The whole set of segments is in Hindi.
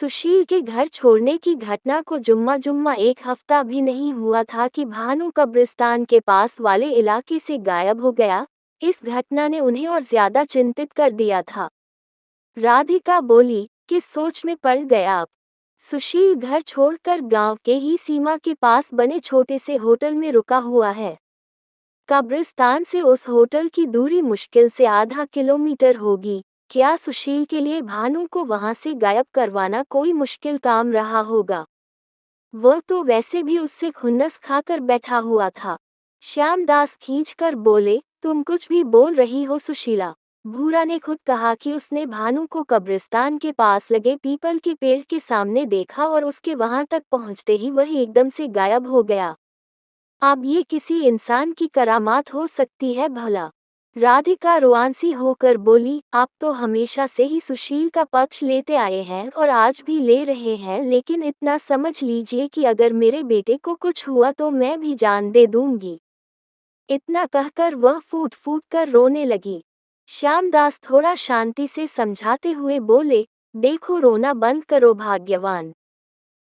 सुशील के घर छोड़ने की घटना को जुम्मा जुम्मा एक हफ्ता भी नहीं हुआ था कि भानु कब्रिस्तान के पास वाले इलाके से गायब हो गया। इस घटना ने उन्हें और ज्यादा चिंतित कर दिया था। राधिका बोली, किस सोच में पड़ गया आप? सुशील घर छोड़कर गांव के ही सीमा के पास बने छोटे से होटल में रुका हुआ है। कब्रिस्तान से उस होटल की दूरी मुश्किल से आधा किलोमीटर होगी। क्या सुशील के लिए भानु को वहां से गायब करवाना कोई मुश्किल काम रहा होगा? वह तो वैसे भी उससे खुन्नस खाकर बैठा हुआ था। श्यामदास खींचकर बोले, तुम कुछ भी बोल रही हो सुशीला? भूरा ने खुद कहा कि उसने भानु को कब्रिस्तान के पास लगे पीपल के पेड़ के सामने देखा और उसके वहां तक पहुंचते ही वह एकदम से गायब हो गया। अब ये किसी इंसान की करामात हो सकती है भला? राधिका रुआंसी होकर बोली, आप तो हमेशा से ही सुशील का पक्ष लेते आए हैं और आज भी ले रहे हैं, लेकिन इतना समझ लीजिए कि अगर मेरे बेटे को कुछ हुआ तो मैं भी जान दे दूंगी। इतना कहकर वह फूट फूट कर रोने लगी। श्यामदास थोड़ा शांति से समझाते हुए बोले, देखो रोना बंद करो भाग्यवान।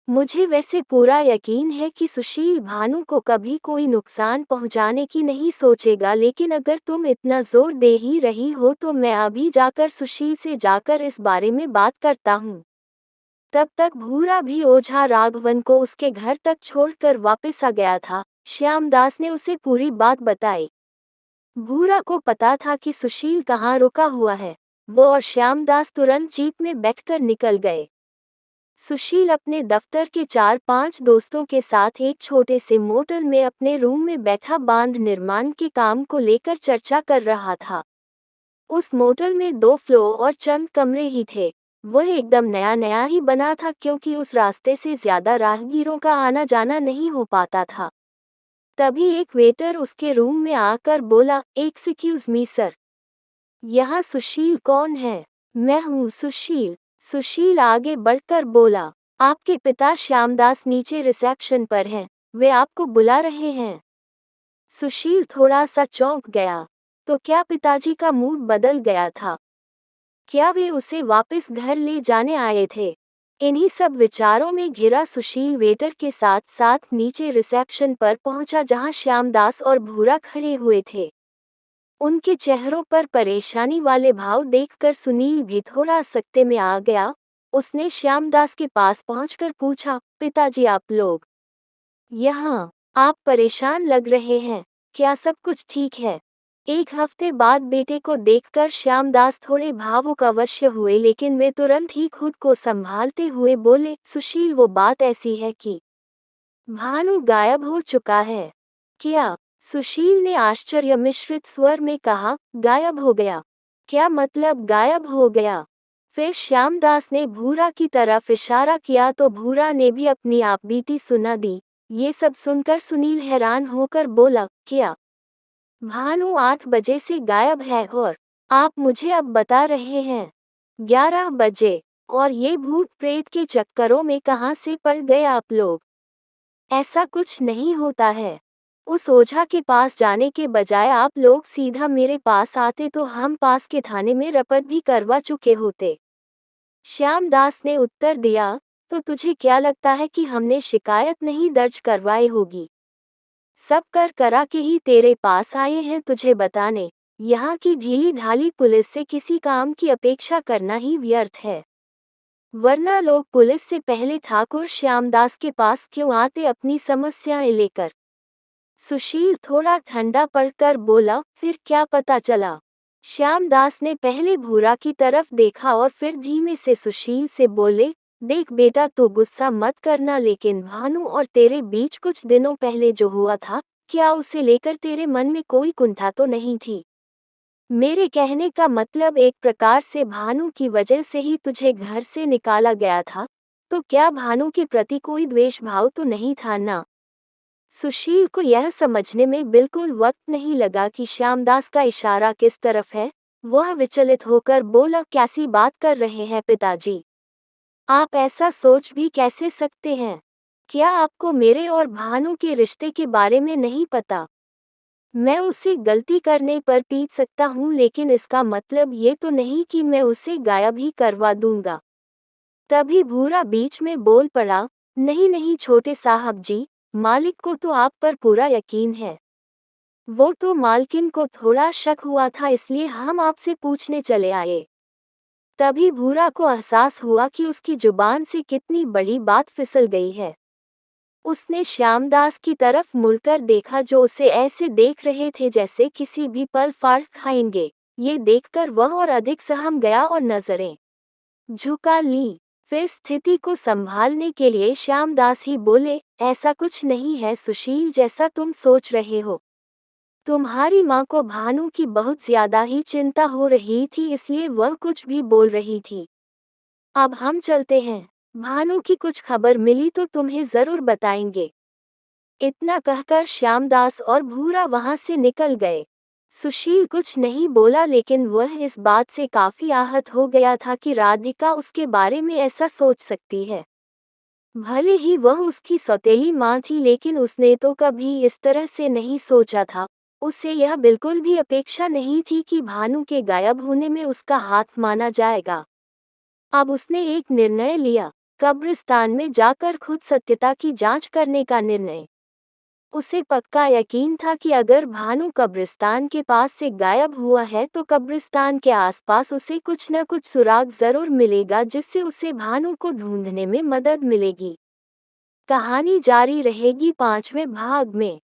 मुझे वैसे पूरा यकीन है कि सुशील भानु को कभी कोई नुकसान पहुंचाने की नहीं सोचेगा, लेकिन अगर तुम इतना जोर दे ही रही हो तो मैं अभी जाकर सुशील से जाकर इस बारे में बात करता हूँ। तब तक भूरा भी ओझा राघवन को उसके घर तक छोड़कर वापस आ गया था। श्यामदास ने उसे पूरी बात बताई। भूरा को पता था कि सुशील कहाँ रुका हुआ है। वो और श्यामदास तुरंत जीप में बैठकर निकल गए। सुशील अपने दफ्तर के 4-5 दोस्तों के साथ एक छोटे से मोटल में अपने रूम में बैठा बांध निर्माण के काम को लेकर चर्चा कर रहा था। उस मोटल में 2 फ्लोर और चंद कमरे ही थे। वह एकदम नया नया ही बना था, क्योंकि उस रास्ते से ज्यादा राहगीरों का आना जाना नहीं हो पाता था। तभी एक वेटर उसके रूम में आकर बोला, एक्सक्यूज मी सर, यहाँ सुशील कौन है? मैं हूँ सुशील। सुशील आगे बढ़कर बोला, आपके पिता श्यामदास नीचे रिसेप्शन पर हैं, वे आपको बुला रहे हैं। सुशील थोड़ा सा चौंक गया। तो क्या पिताजी का मूड बदल गया था? क्या वे उसे वापस घर ले जाने आए थे? इन्हीं सब विचारों में घिरा सुशील वेटर के साथ साथ नीचे रिसेप्शन पर पहुंचा, जहां श्यामदास और भूरा खड़े हुए थे। उनके चेहरों पर परेशानी वाले भाव देखकर सुनील भी थोड़ा सकते में आ गया। उसने श्यामदास के पास पहुंचकर पूछा, पिताजी आप लोग यहाँ? आप परेशान लग रहे हैं, क्या सब कुछ ठीक है? एक हफ्ते बाद बेटे को देखकर श्यामदास थोड़े भावुक अवश्य हुए, लेकिन वे तुरंत ही खुद को संभालते हुए बोले, सुशील वो बात ऐसी है कि भानु गायब हो चुका है। क्या? सुशील ने आश्चर्य मिश्रित स्वर में कहा, गायब हो गया? क्या मतलब गायब हो गया? फिर श्यामदास ने भूरा की तरफ इशारा किया तो भूरा ने भी अपनी आप बीती सुना दी। ये सब सुनकर सुनील हैरान होकर बोला, क्या भानु 8 बजे से गायब है और आप मुझे अब बता रहे हैं 11 बजे? और ये भूत प्रेत के चक्करों में कहाँ से पड़ गए आप लोग? ऐसा कुछ नहीं होता है। उस ओझा के पास जाने के बजाय आप लोग सीधा मेरे पास आते तो हम पास के थाने में रपट भी करवा चुके होते। श्यामदास ने उत्तर दिया, तो तुझे क्या लगता है कि हमने शिकायत नहीं दर्ज करवाई होगी? सब कर करा के ही तेरे पास आए हैं तुझे बताने। यहाँ की ढीली ढाली पुलिस से किसी काम की अपेक्षा करना ही व्यर्थ है। वरना लोग पुलिस से पहले ठाकुर श्यामदास के पास क्यों आते अपनी समस्याएं लेकर? सुशील थोड़ा ठंडा पड़कर बोला, फिर क्या पता चला? श्यामदास ने पहले भूरा की तरफ देखा और फिर धीमे से सुशील से बोले, देख बेटा तू गुस्सा मत करना, लेकिन भानु और तेरे बीच कुछ दिनों पहले जो हुआ था, क्या उसे लेकर तेरे मन में कोई कुंठा तो नहीं थी? मेरे कहने का मतलब एक प्रकार से भानु की वजह से ही तुझे घर से निकाला गया था, तो क्या भानु के प्रति कोई द्वेष भाव तो नहीं था ना? सुशील को यह समझने में बिल्कुल वक्त नहीं लगा कि श्यामदास का इशारा किस तरफ है। वह विचलित होकर बोला, कैसी बात कर रहे हैं पिताजी? आप ऐसा सोच भी कैसे सकते हैं? क्या आपको मेरे और भानु के रिश्ते के बारे में नहीं पता? मैं उसे गलती करने पर पीट सकता हूँ, लेकिन इसका मतलब ये तो नहीं कि मैं उसे गायब ही करवा दूंगा। तभी भूरा बीच में बोल पड़ा, नहीं नहीं छोटे साहब जी, मालिक को तो आप पर पूरा यकीन है। वो तो मालकिन को थोड़ा शक हुआ था इसलिए हम आपसे पूछने चले आए। तभी भूरा को एहसास हुआ कि उसकी जुबान से कितनी बड़ी बात फिसल गई है। उसने श्यामदास की तरफ मुड़कर देखा जो उसे ऐसे देख रहे थे जैसे किसी भी पल फाड़ खाएंगे। ये देखकर वह और अधिक सहम गया और नजरें झुका ली। फिर स्थिति को संभालने के लिए श्यामदास ही बोले, ऐसा कुछ नहीं है सुशील जैसा तुम सोच रहे हो। तुम्हारी माँ को भानु की बहुत ज्यादा ही चिंता हो रही थी इसलिए वह कुछ भी बोल रही थी। अब हम चलते हैं। भानु की कुछ खबर मिली तो तुम्हें जरूर बताएंगे। इतना कहकर श्यामदास और भूरा वहां से निकल गए। सुशील कुछ नहीं बोला लेकिन वह इस बात से काफी आहत हो गया था कि राधिका उसके बारे में ऐसा सोच सकती है। भले ही वह उसकी सौतेली माँ थी लेकिन उसने तो कभी इस तरह से नहीं सोचा था। उसे यह बिल्कुल भी अपेक्षा नहीं थी कि भानु के गायब होने में उसका हाथ माना जाएगा। अब उसने एक निर्णय लिया, कब्रिस्तान में जाकर खुद सत्यता की जांच करने का निर्णय। उसे पक्का यकीन था कि अगर भानु कब्रिस्तान के पास से गायब हुआ है तो कब्रिस्तान के आसपास उसे कुछ न कुछ सुराग जरूर मिलेगा जिससे उसे भानु को ढूंढने में मदद मिलेगी। कहानी जारी रहेगी 5वें भाग में।